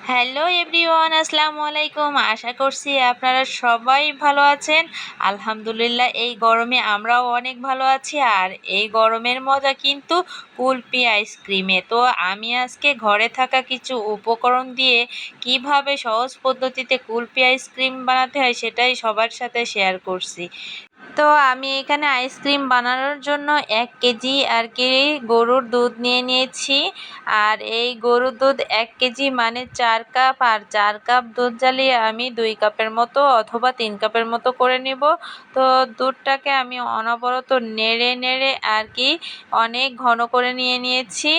Hello everyone, আসসালামু আলাইকুম। আশা করছি আপনারা সবাই ভালো আছেন। আলহামদুলিল্লাহ, এই গরমে আমরাও অনেক ভালো আছি। আর এই গরমের মজা কিন্তু কুলফি আইসক্রিমে। তো আমি আজকে ঘরে থাকা কিছু উপকরণ দিয়ে কিভাবে সহজ পদ্ধতিতে কুলফি আইসক্রিম বানাতে হয় সেটাই সবার সাথে শেয়ার করছি। তো আমি এখানে আইসক্রিম বানানোর জন্য 1 কেজি গরুর দুধ নিয়ে নিয়েছি। আর এই গরুর দুধ 1 কেজি মানে 4 কাপ, আর 4 কাপ দুধ জ্বালিয়ে আমি 2 কাপের মতো অথবা 3 কাপের মতো করে নিব। তো দুধটাকে আমি অনবরত নেড়ে নেড়ে অনেক ঘন করে নিয়েছি।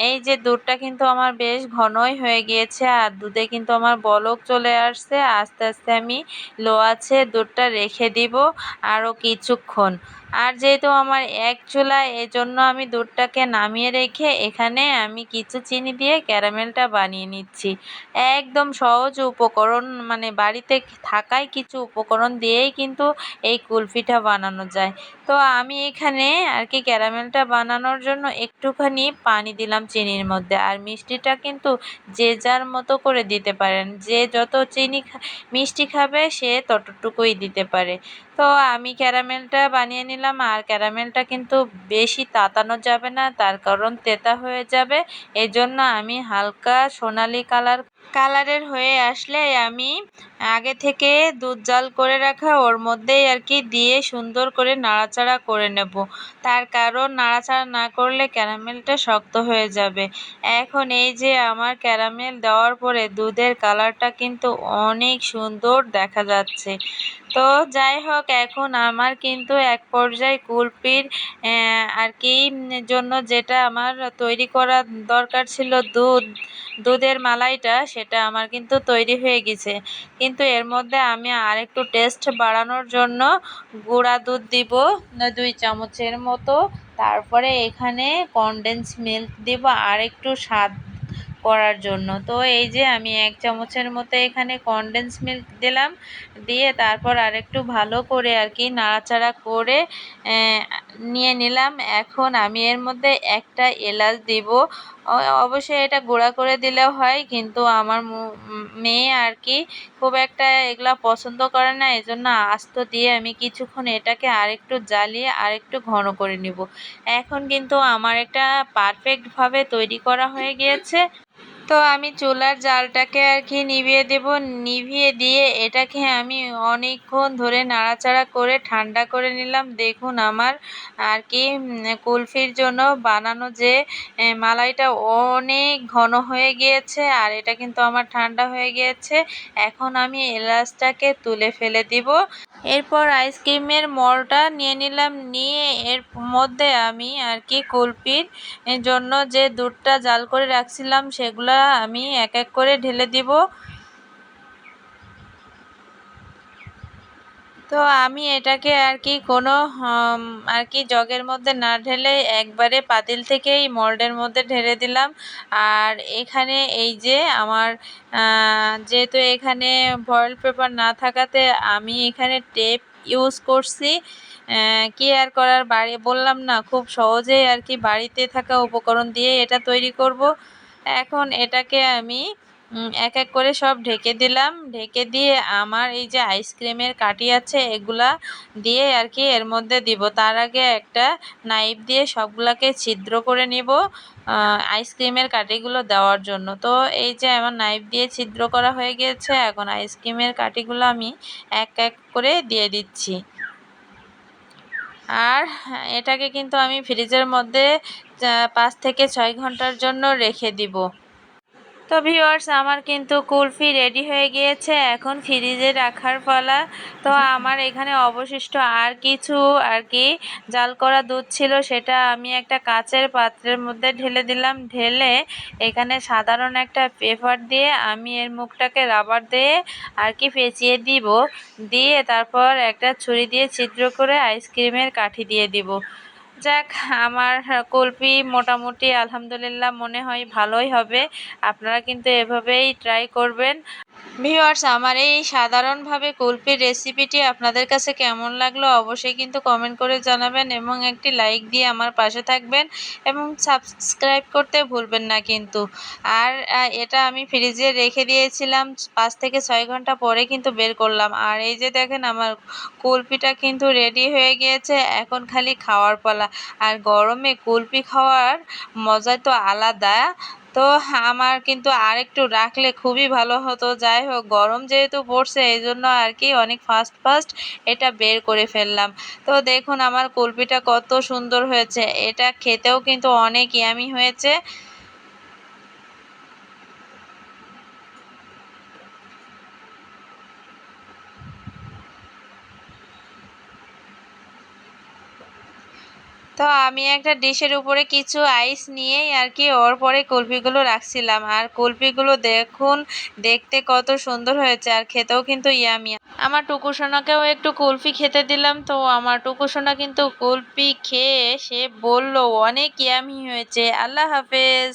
এই যে দুধটা কিন্তু আমার বেশ ঘনই হয়ে গিয়েছে, আর দুধে কিন্তু আমার বলক চলে আসছে। আস্তে আস্তে আমি লো আছে দুধটা রেখে দিব আরও কিছুক্ষণ। আর যেহেতু আমার এক চুলা, এজন্য আমি দুধটাকে নামিয়ে রেখে এখানে আমি কিছু চিনি দিয়ে ক্যারামেলটা বানিয়ে নিচ্ছি। একদম সহজ উপকরণ, মানে বাড়িতে থাকাই কিছু উপকরণ দিয়েই কিন্তু এই কুলফিটা বানানো যায়। তো আমি এখানে ক্যারামেলটা বানানোর জন্য একটুখানি পানি দিলাম চিনির মধ্যে। আর মিষ্টিটা কিন্তু যে যার মতো করে দিতে পারেন, যে যত মিষ্টি খাবে সে ততটুকুই দিতে পারে। তো আমি ক্যারামেলটা বানিয়ে নিলাম। আর ক্যারামেলটা কিন্তু বেশি তাতানো যাবে না, তার কারণ তেতা হয়ে যাবে। এজন্য আমি হালকা সোনালি কালারের হয়ে আসলে আমি আগে থেকে দুধ জাল করে রাখা ওর মধ্যেই দিয়ে সুন্দর করে নাড়াচাড়া করে নেব। তার কারণ নাড়াচাড়া না করলে ক্যারামেলটা শক্ত হয়ে যাবে। এখন এই যে আমার ক্যারামেল দেওয়ার পরে দুধের কালারটা কিন্তু অনেক সুন্দর দেখা যাচ্ছে। তো যাই হোক, এখন আমার কিন্তু এক পর্যায়ে কুলফির জন্য যেটা আমার তৈরি করা দরকার ছিল, দুধের মালাইটা, সেটা আমার কিন্তু তৈরি হয়ে গেছে। কিন্তু এর মধ্যে আমি আরেকটু টেস্ট বাড়ানোর জন্য গুঁড়া দুধ দিব 2 চামচের মতো। তারপরে এখানে কনডেন্স মিল্ক দিব আর একটু স্বাদ করার জন্য। তো এই যে আমি 1 চামচের মতো এখানে কনডেন্স মিল্ক দিলাম, দিয়ে তারপর আরেকটু ভালো করে নাড়াচাড়া করে নিয়ে নিলাম। এখন আমি এর মধ্যে একটা এলাচ দিব। অবশ্যই এটা গুঁড়া করে দিলেও হয়, কিন্তু আমার মেয়ে খুব একটা এগুলা পছন্দ করে না, এজন্য আস্ত দিয়ে আমি কিছুক্ষণ এটাকে আরেকটু জ্বালিয়ে আরেকটু ঘন করে নিব। এখন কিন্তু আমার একটা পারফেক্টভাবে তৈরি করা হয়ে গিয়েছে। তো আমি চুলার জালটাকে নিভিয়ে দেব। নিভিয়ে দিয়ে এটাকে আমি অনেকক্ষণ ধরে নাড়াচাড়া করে ঠান্ডা করে নিলাম। দেখুন আমার কুলফির জন্য বানানো যে মালাইটা অনেক ঘন হয়ে গিয়েছে, আর এটা কিন্তু আমার ঠান্ডা হয়ে গিয়েছে। এখন আমি এলাচটাকে তুলে ফেলে দিব। এরপর আইসক্রিমের মলটা নিয়ে নিলাম। নিয়ে এর মধ্যে আমি কুলফির জন্য যে দুধটা জাল করে রাখছিলাম সেগুলা আমি এক এক করে ঢেলে দিব। তো আমি এটাকে কোনো জগের মধ্যে না ঢেলে একবারে পাতিল থেকেই মল্ডের মধ্যে ঢেলে দিলাম। আর এখানে এই যে আমার যেহেতু এখানে ফয়েল পেপার না থাকাতে আমি এখানে টেপ ইউজ করছি। কি আর করার, বললাম না, খুব সহজেই বাড়িতে থাকা উপকরণ দিয়ে এটা তৈরি করব। এখন এটাকে আমি এক এক করে সব ঢেকে দিলাম। ঢেকে দিয়ে আমার এই যে আইসক্রিমের কাঠি আছে এগুলা দিয়ে এর মধ্যে দিব। তার আগে একটা নাইফ দিয়ে সবগুলাকে ছিদ্র করে নিব আইসক্রিমের কাঠিগুলো দেওয়ার জন্য। তো এই যে আমার নাইফ দিয়ে ছিদ্র করা হয়ে গিয়েছে। এখন আইসক্রিমের কাঠিগুলো আমি এক এক করে দিয়ে দিচ্ছি। আর এটাকে কিন্তু আমি ফ্রিজের মধ্যে 5 থেকে 6 ঘন্টার জন্য রেখে দিব। তো ভিউয়ার্স, আমার কিন্তু কুলফি রেডি হয়ে গিয়েছে, এখন ফ্রিজে রাখার পালা। তো আমার এখানে অবশিষ্ট আর কিছু জাল করা দুধ ছিল, সেটা আমি একটা কাচের পাত্রের মধ্যে ঢেলে দিলাম। ঢেলে এখানে সাধারণ একটা পেপার দিয়ে আমি এর মুখটাকে রাবার দিয়ে পেঁচিয়ে দিব। দিয়ে তারপর একটা ছুরি দিয়ে ছিদ্র করে আইসক্রিমের কাঠি দিয়ে দিব। যাক, আমার কুলফি মোটামুটি আলহামদুলিল্লাহ মনে হয় ভালোই হবে। আপনারা কিন্তু এভাবেই ট্রাই করবেন। ভিউয়ার্স, আমার এই সাধারণভাবে কুলফির রেসিপিটি আপনাদের কাছে কেমন লাগলো অবশ্যই কিন্তু কমেন্ট করে জানাবেন এবং একটি লাইক দিয়ে আমার পাশে থাকবেন এবং সাবস্ক্রাইব করতে ভুলবেন না কিন্তু। আর এটা আমি ফ্রিজে রেখে দিয়েছিলাম ৫ থেকে ৬ ঘন্টা পরে কিন্তু বের করলাম। আর এই যে দেখেন আমার কুলফিটা কিন্তু রেডি হয়ে গিয়েছে। এখন খালি খাওয়ার পালা। আর গরমে কুলফি খাওয়ার মজাই তো আলাদা। তো আমার কিন্তু আরেকটু রাখলে খুবই ভালো হতো। যাই হোক, গরম যেহেতু পড়ছে এজন্য আর কি অনেক ফাস্ট এটা বের করে ফেললাম। তো দেখুন আমার কুলফিটা কত সুন্দর হয়েছে। এটা খেতেও কিন্তু অনেক ইয়ামি হয়েছে। তো আমি একটা ডিশের উপরে কিছু আইস নিয়েই আর কি ওর পরে কুলফিগুলো রাখছিলাম। আর কুলফিগুলো দেখুন দেখতে কত সুন্দর হয়েছে আর খেতেও কিন্তু ইয়ামি। আমার টুকু সোনাকেও একটু কুলফি খেতে দিলাম। তো আমার টুকু সোনা কিন্তু কুলফি খেয়ে সে বলল অনেক ইয়ামি হয়েছে। আল্লাহ হাফেজ।